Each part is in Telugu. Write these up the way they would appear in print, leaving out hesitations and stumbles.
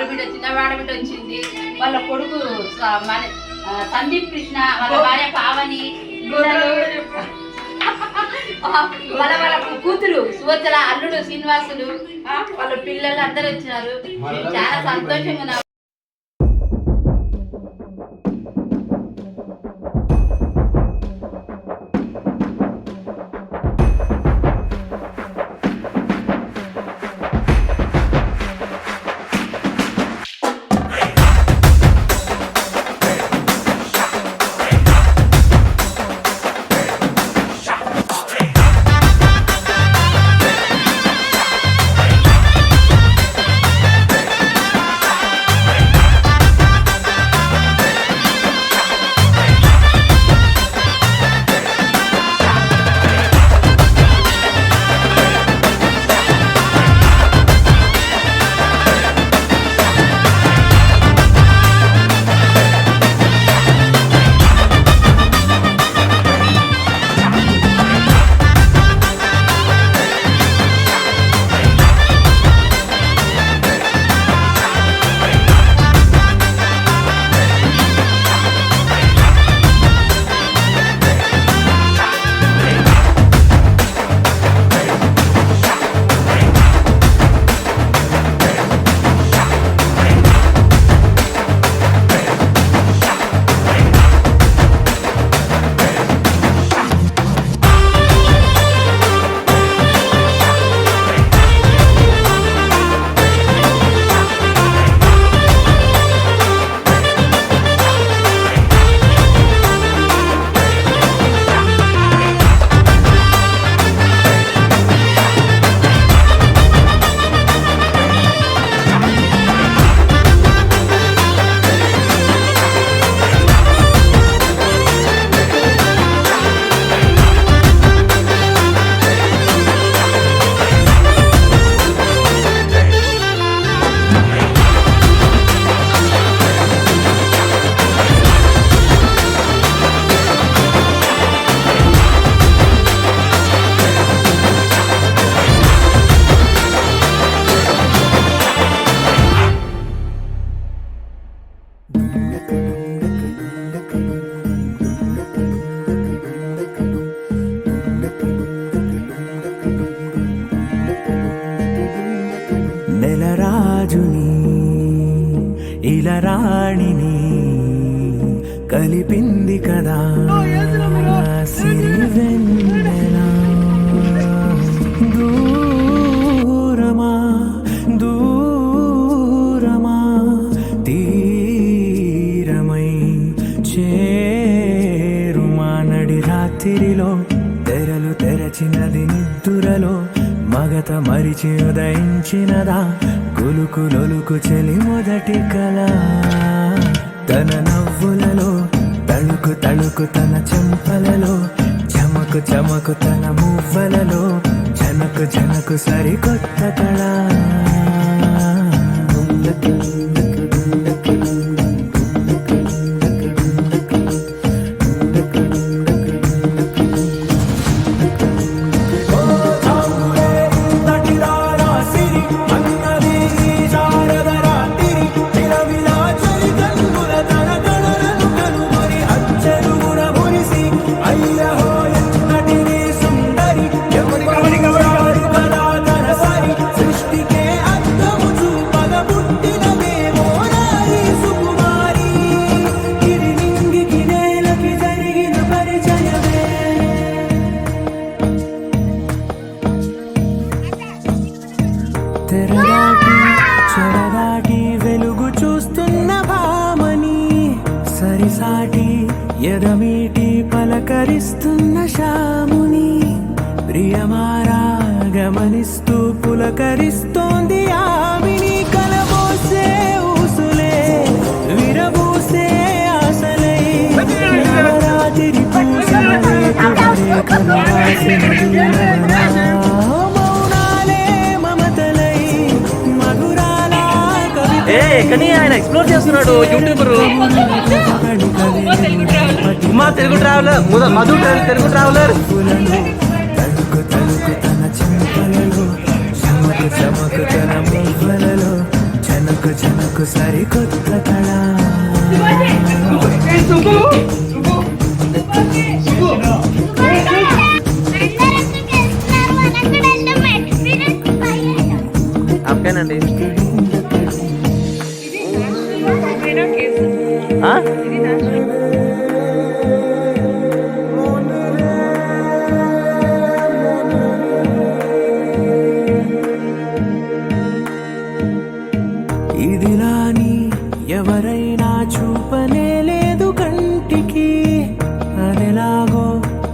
ఆడబిడ్డ చిన్న ఆడబిడ్డ వచ్చింది. వాళ్ళ కొడుకు సందీప్ కృష్ణ, వాళ్ళ భార్య పావని, వాళ్ళ వాళ్ళ కూతురు సువత్సల, అల్లుడు శ్రీనివాసులు, వాళ్ళ పిల్లలు అందరూ వచ్చినారు. చాలా సంతోషంగా ఉన్నారు. నెలరాజుని ఇలరాణిని కలిపింది కదా సిరివెన్నెలా. దూరమా దూరమా తీరమై చేరుమా నడి రాత్రిలో తెరలు తెరచినది నిద్దురలో మగత మరిచి ఉదయించినదా కులుకులొలుకు చెలి మొదటి కళ. తన నవ్వులలో తళుకు తళుకు తన చెంపలలో చమకు చమకు తన మువ్వలలో జనకు జనకు సరికొత్త కళ. తెరదాటి చెరదాటి వెలుగు చూస్తున్న భామని సరిసాటి ఎదమీటి పలకరిస్తున్న శాముని ప్రియమారా గమనిస్తూ పులకరిస్తోంది ఆవిని. కలబోసే ఊసులే విరబూసే ఆశలై నవరాత్రి పూసిన కానీ ఆయన ఎక్స్ప్లోర్ చేస్తున్నాడు YouTuber. Uma Telugu traveller, Madhu Telugu traveller. తలుకు తలుకు తన చెంపలలో చమకు చమకు తన మువ్వలలో జనకు జనకు చటుకు సరికొత్త కళ ఓకేనండి. ఇదిలాని ఎవరైనా చూపనే లేదు కంటికి, అదెలాగో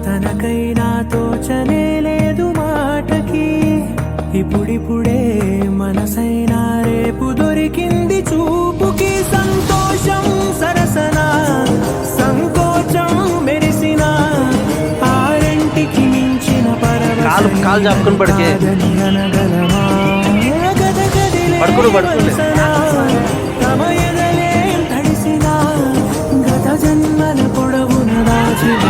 తనకైనా తోచనే లేదు మాటకి. ఇప్పుడిప్పుడే మనసైనా రేపు దొరికింది చూపుకి. సంతోషం సరసన సంకోచం మెరిసిన ఆరంటికి మించిన కాలు చాపుకుని పడికే పడుకుడు పడుకులే తమయదలేం తడిసిన గత జన్మల పొడవున దాచిన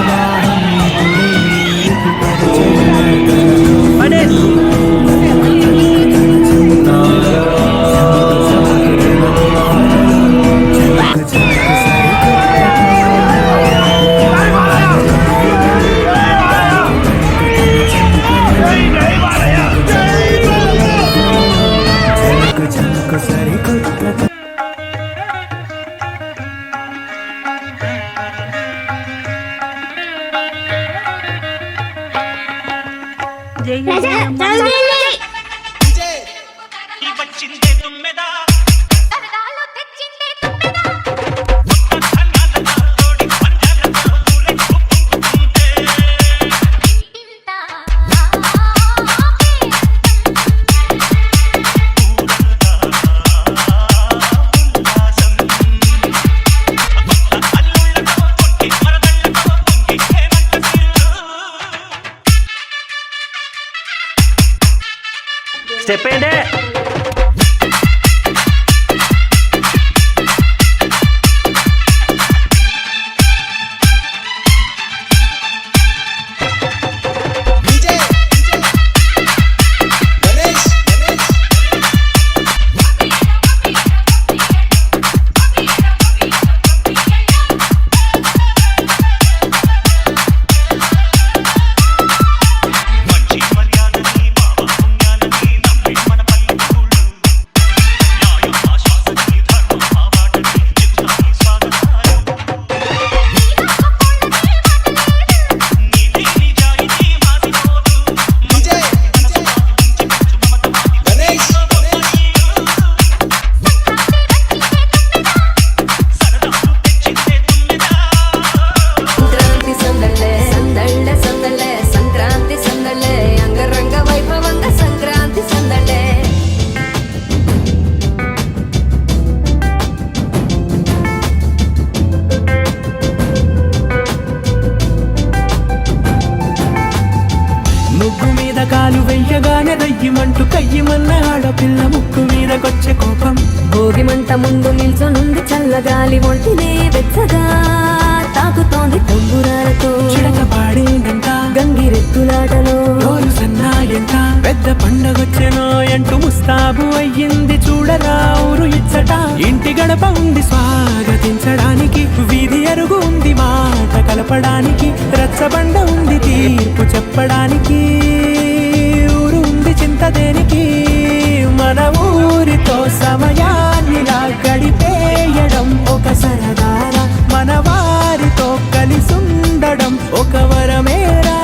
స్టెప్ ఏంటే కాలు వెయ్యగానే రయ్యమంటూ కయ్యమన్న ఆడపిల్ల ముక్కు మీదకొచ్చే కోపం. భోగిమంట ముందు నిల్చొనుంది చల్లగాలి ఒంటినే వెచ్చగా తాకుతోంది తంబురాలతో. చిడక పాడేందంట గంగిరెత్తులాటలో రోజు సన్నాయంట. పెద్ద పండగొచ్చెనో అంటూ ముస్తాబు అయ్యింది చూడరా ఊరు ఇచ్చట. ఇంటి గడప ఉంది స్వాగతించడానికి, వీధి అరుగు ఉంది మాట కలపడానికి, రచ్చబండ ఉంది తీర్పు చెప్పడానికి, ఊరు ఉంది చింత దేనికి. మన ఊరితో సమయాన్నిలా గడిపేయడం ఒక సరదారా, మన వారితో కలిసుండడం ఒక వరమేరా.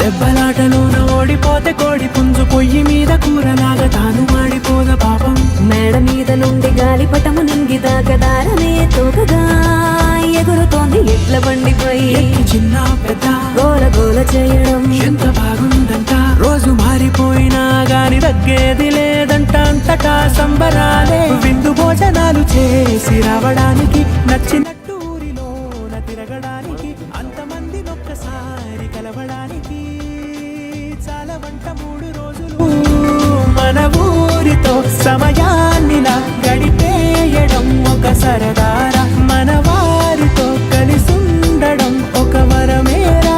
దెబ్బలాటలోన ఓడిపోతే కోడి పుంజు పొయ్యి మీద కూరలాగా తాను మాడిపోద పాపం. మేడ మీద నుండి గాలిపటము నింగి దాకదారనే తోకగా ఎగురుతోంది ఎట్ల బండిపై. చిన్న పెద్ద గోల గోల చేయడం ఎంత బాగుందంట. రోజు మారిపోయినా గాని తగ్గేది లేదంట. అంతటా సంబరాలే విందు భోజనాలు చేసి రావడానికి, నచ్చినట్టు ఊరిలోన తిరగడానికి, అంతమంది మన ఊరితో సమయాన్నిలా గడిపేయడం ఒక సరదారా మన వారితో కలిసుండడం ఒక వరమేరా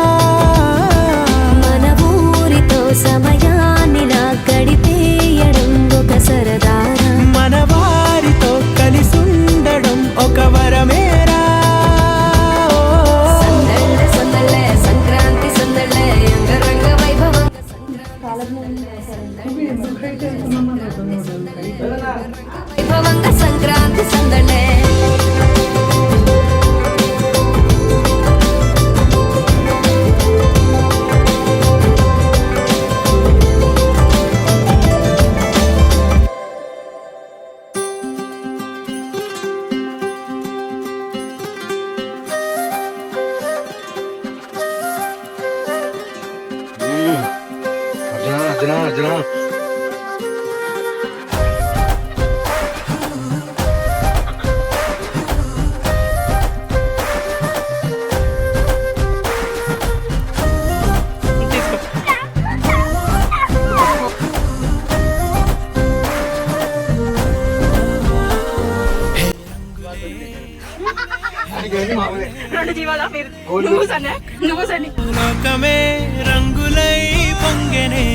మన ఊరితో సమయాన్నిలా గడిపేయడం ఒక సరదారా మన వారితో కలిసుండడం ఒక వరమేరా సందళ్ళ సందళ్ళ సంక్రాంతి సందళ్ళ అంగరంగ వైభవంగా వైభవంగా సంక్రాంతి సందళ్ళే లోకమే రంగులై పొంగెనే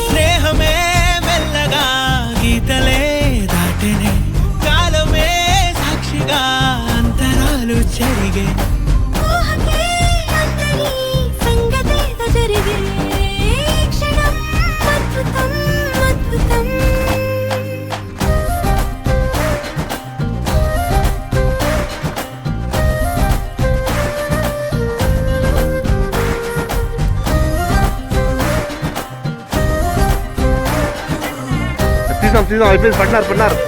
స్నేహమే మెల్లగా గీతలే దాటెనే కాలమే సాక్షిగా అంతరాలు చెరిగే తీసాం అయిపోయింది పడినారు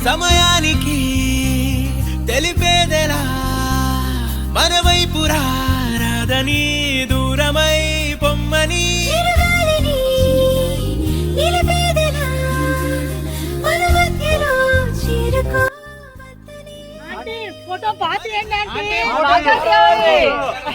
సమయానికి తెలిపేదెలా మన వైపు రాదని దూరమై పొమ్మని ఫోటో పాతి ఏంటంటే అవి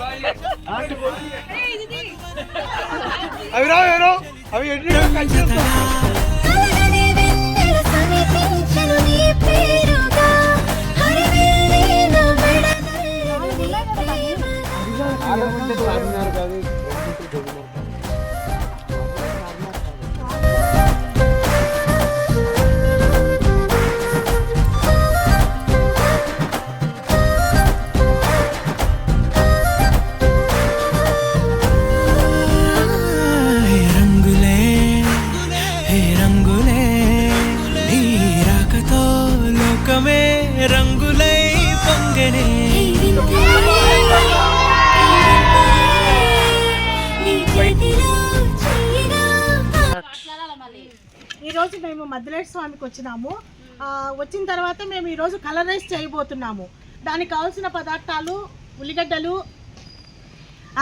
రంగులై పొంగెనే ఈరోజు మేము మద్దిలేటి స్వామికి వచ్చినాము. వచ్చిన తర్వాత మేము ఈరోజు కలర్ రైస్ చేయబోతున్నాము. దానికి కావాల్సిన పదార్థాలు ఉల్లిగడ్డలు,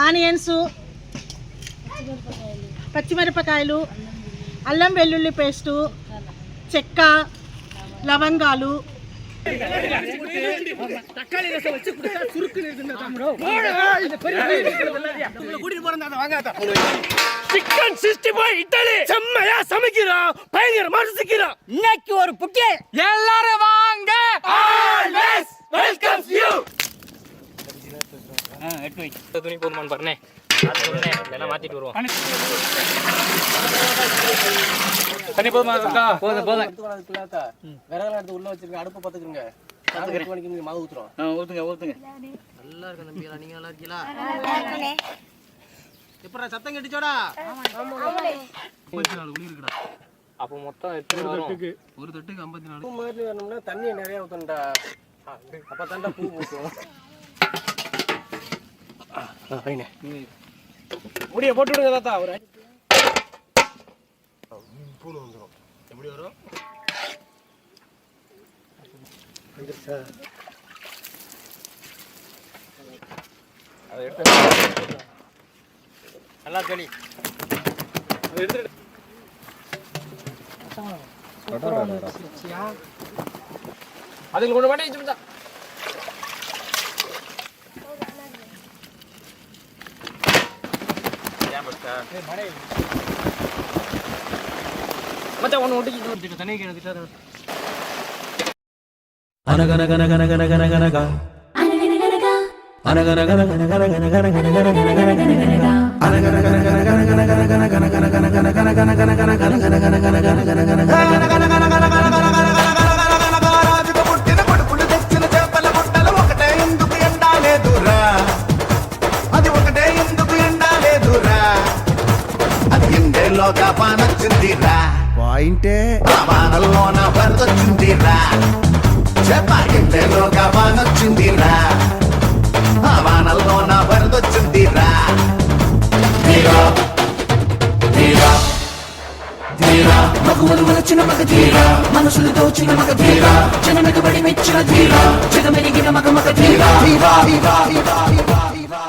ఆనియన్స్, పచ్చిమిరపకాయలు, అల్లం వెల్లుల్లి పేస్టు, చెక్క, లవంగాలు. சிக்கன் 65 இட்லி செம்மையா சமைக்கிறோம். பயங்கர மனசுக்கிறோம். இன்னைக்கு ஒரு புட்டி எல்லாரும் வாங்க. Always welcomes you. எட்டு வை. துணி போடுமான்னு பாருனே. அது சொன்னே. இதெல்லாம் மாத்திட்டு வருவோம். தண்ணி போதுமா இருக்கா? போதும். விறகுல எடுத்து உள்ள வச்சிருங்க. அடுப்பு பத்துக்குங்க. 8 மணிக்கு நீங்க மாவு ஊத்துறோம். ஊத்துங்க. நல்லா இருக்கு நம்பியா. நீங்க நல்லா இருக்கீங்களா? நல்லா இருக்கனே. எப்பறா சத்தம் கேட்டுச்சோடா? ஆமா. 24 குளி இருக்குடா. அப்போ மொத்தம் எத்தனை வரும்? ஒரு தொட்டுக்கு 54. பூ மாதிரி வரணும்னா தண்ணி நிறைய ஊற்றணும்டா. அப்போ தாண்டா பூ பூக்கும். வைனே முடிய போட்டு விடுங்க தாத்தா. ஒரு பூ வந்துடும். எப்படி வரும்? அதை எடுத்து நல்லா தெளி. அதை எடுத்துட்டு அதுக்கு கொண்டு மாட்டேன் வச்சுருந்தா. மச்சான் ஒன்று ஒட்டிக்கிட்டு தண்ணி கிணத்துட்டு అనగనగనగనగనగనగనగనగనగ రాజుకు పుట్టిన కొడుకులు తెచ్చిన చేపల బుట్టలు ఒకటే ఎందుకు ఎండాలేదురా, అది ఒకటే ఎందుకు ఎండాలేదురా, అది ఎండేలోగా పానొచ్చిందిరా, పాయింటే ఆ వానల్లోన వరదొచ్చిందిరా, చేప ఎండేలోగా పానొచ్చిందిరా, ఆ వానల్లోన వరదొచ్చిందిరా. తీరా తీరా తీరా మగువలు వలచిన మగ తీరా, మనసులు దోచిన మగ తీరా, జనమెగబడి మెచ్చిన తీరా, జగమెరిగిన మగ మగ తీరా. తీరా తీరా తీరా తీరా తీరా.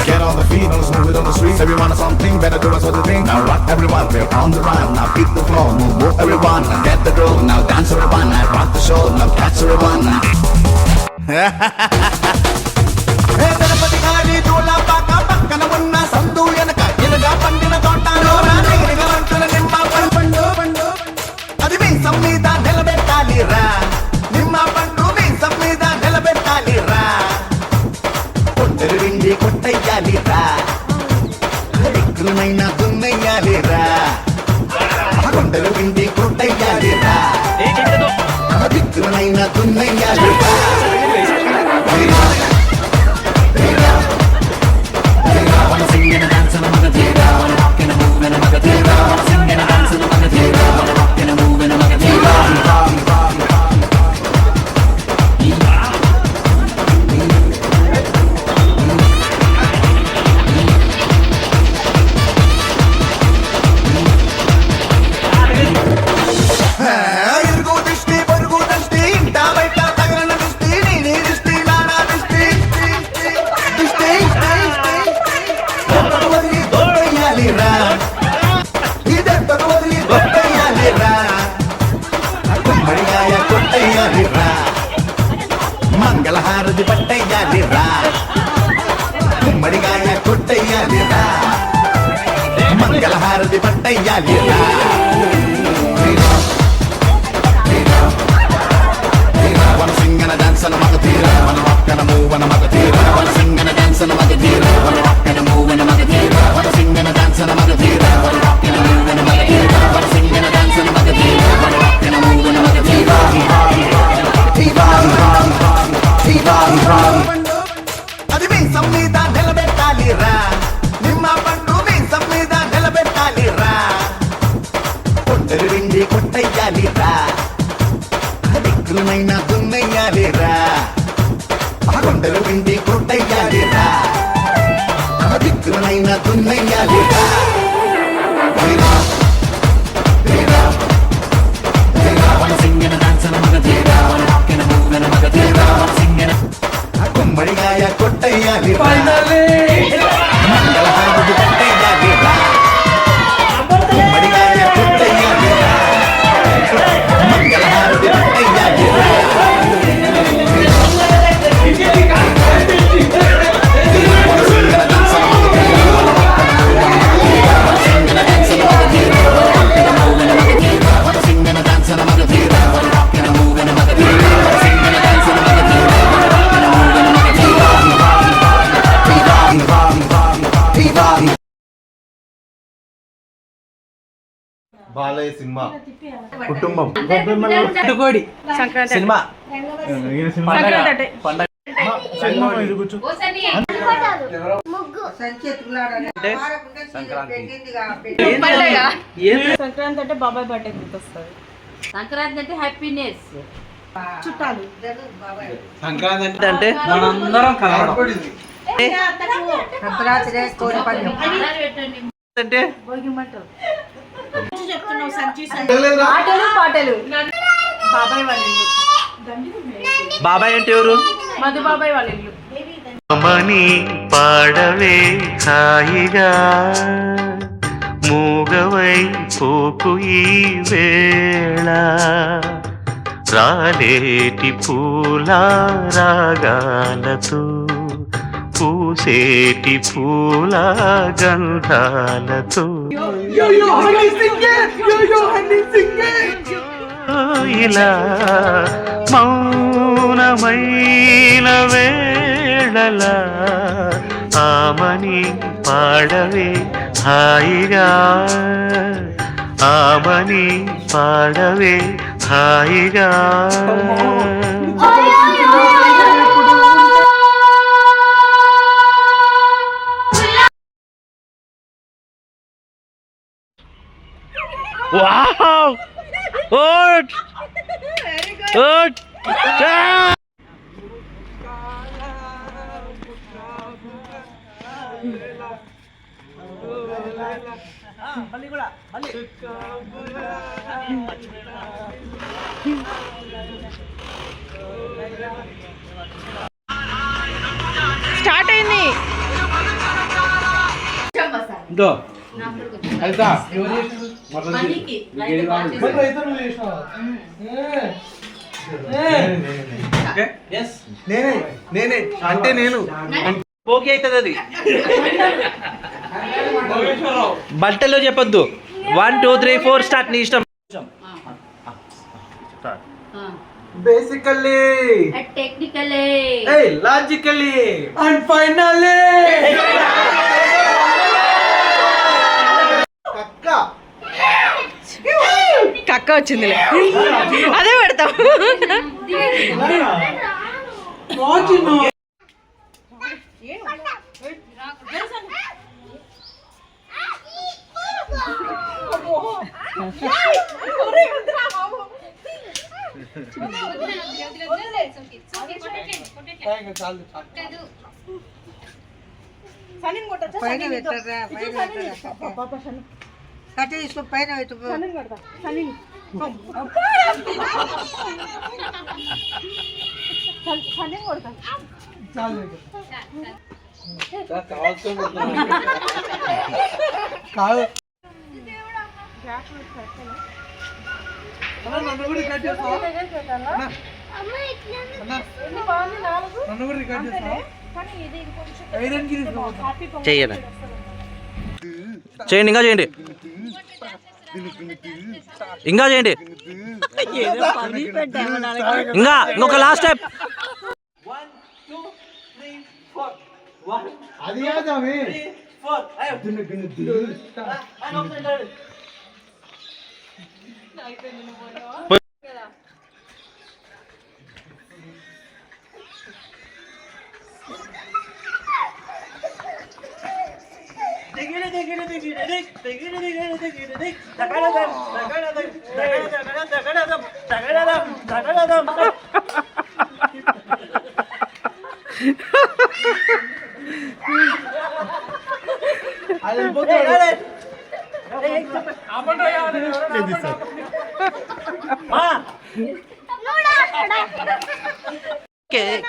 Get on the feet, on the smooth on the streets. Everyone has something better do us what they think. Now rock everyone, we're on the run. Now beat the floor, move everyone. Now get the groove, now dance everyone. Now rock the show, now catch everyone. Hey, Tirupati గారి దూలపాక పక్కన ఉన్న సందు వెనక ఇలుగా పండిన తోటలో రానిగా వంటల నిమ్మ పండు పండు అది మీసం మీద నిలబెట్టాలిరా, నిమ్మ పండు మీసం మీద నిలబెట్టాలిరా, కొట్టెలు విండి కొట్టయ్యాలిరా, దిక్కులనైనా దున్నయ్యాలిరా, కొండలు విండి కొట్టయ్యాలిరా, దిక్కులనైనా దున్నయ్యాలిరా. Wanna sing and dance and a mugga theera, wanna rock and a move and a mugga theera, wanna sing and dance and a mugga theera, wanna rock and a move and a mugga theera. ఇరుగు దిష్టి పొరుగు దిష్టి ఇంట బయట తగలన దిష్టి నీ దిష్టి నానా దిష్టి దిష్టి ఎత్తకు వదిలి దొట్టయ్యాలిరా, ఇదెత్తకు వదిలి దొట్టయ్యాలిరా, కుమ్మడిగాయ కొట్టయ్యాలిరా, మంగళహారతి పట్టయ్యాలిరా, కుమ్మడిగాయ కొట్టయ్యాలిరా, మంగళహారతి పట్టయ్యాలిరా. Wanna sing and a dance and a mugga theera, wanna rock and a move and a mugga theera, wanna sing and a dance and a mugga theera, wanna rock and a move and a mugga theera, wanna sing and a dance and a mugga theera, wanna rock and a move and a mugga theera, wanna sing and a dance and a mugga theera, wanna rock and a move and a mugga theera. అది మీసం మీద నిలబెట్టాలిరా, నిమ్మ పండు మీసం మీద నిలబెట్టాలిరా, కొట్టెలు విండి కొట్టయ్యాలిరా, దిక్కులనైనా దున్నయ్యాలిరా, కొండలు విండి కొట్టయ్యాలిరా, దిక్కులనైనా దున్నయ్యాలిరా. Wanna sing and dance and a mugga theera, wanna rock and a move and a mugga theera, wanna sing and కుమ్మడిగాయ కొట్టయ్యాలిరా, మంగళహారతి పట్టయ్యాలిరా, కుమ్మడిగాయ కొట్టయ్యాలిరా, మంగళహారతి పట్టయ్యాలిరా. బాలయ్య సినిమా కుటుంబం సంక్రాంతి సినిమా పండగ ఓసని సంక్రాంతి అంటే బాబాయ్ బర్త్డే గుర్తొస్తుంది. సంక్రాంతి అంటే హ్యాపీనెస్. చుట్టాలు సంక్రాంతి అంటే మనందరం కలవడం. అంటే చెప్తున్నావు సంచి ఆటలు పాటలు. బాబాయ్ వాళ్ళ ఇల్లు, బాబాయ్ అంటే ఎవరు? మధు బాబాయ్ వాళ్ళ ఇల్లు. మని పాడవే హాయిగా మూగవై పోకు ఈ వేళ రాలేటి పూల రాగాలతో పూసేటి పూల గంధాలతో ఇలా మౌనమైన వేళలా ఆమని పాడవే హాయిగా ఆమని పాడవే హాయిగా వావ్ ఓట్ ఓట్ స్టార్ట్ అయింది. ఇదో అయితే మనీకి లైట్ బాగా నేనే అంటే నేను పోకి అవుతుంది అది. బట్టల్లో చెప్పొద్దు. 1 2 3 4 స్టార్ట్. నీ ఇష్టం. Basically, technically, logically and finally కక్క వచ్చిందిలే, అదే పెడతాం. చెయ్యండి, చేయండి, ఇంకా చేయండి, ఇంకా చేయండి, ఇంకా ఇంకొక లాస్ట్ స్టెప్.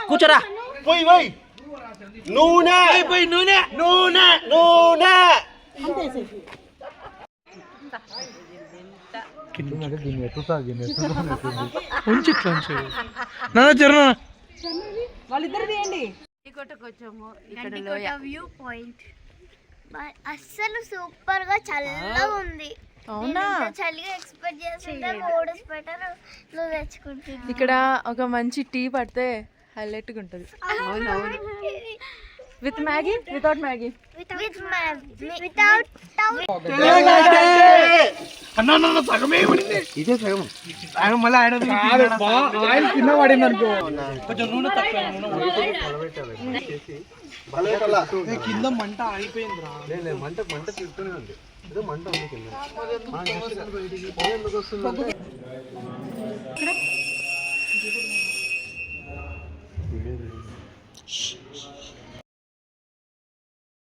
కూర్చోరా. నూనె నూనె నూనె నూనె వాళ్ళిద్దరు తీయండి. వ్యూ పాయింట్ అస్సలు సూపర్ గా చల్లగా ఉంది. అవునా? చలిగా ఎక్స్పెక్ట్ చేస్తుంటే 3 స్వెటర్ నువ్వు తెచ్చుకుంటుంది. ఇక్కడ ఒక మంచి టీ పడితే హైలైట్ గా ఉంటుంది. With Maggi, without Maggi, without అన్న సగమే పడింది. ఇదే సగం ఆయన మళ్ళీ ఆయన కింద పడింది అనుకో. కొంచెం నూనె తక్కువ కింద మంట ఆగిపోయింది రా. మంట తిరుగుతూనే ఉంది. ఏదో మంట ఉంది కింద. ఎందుకు వస్తుంది?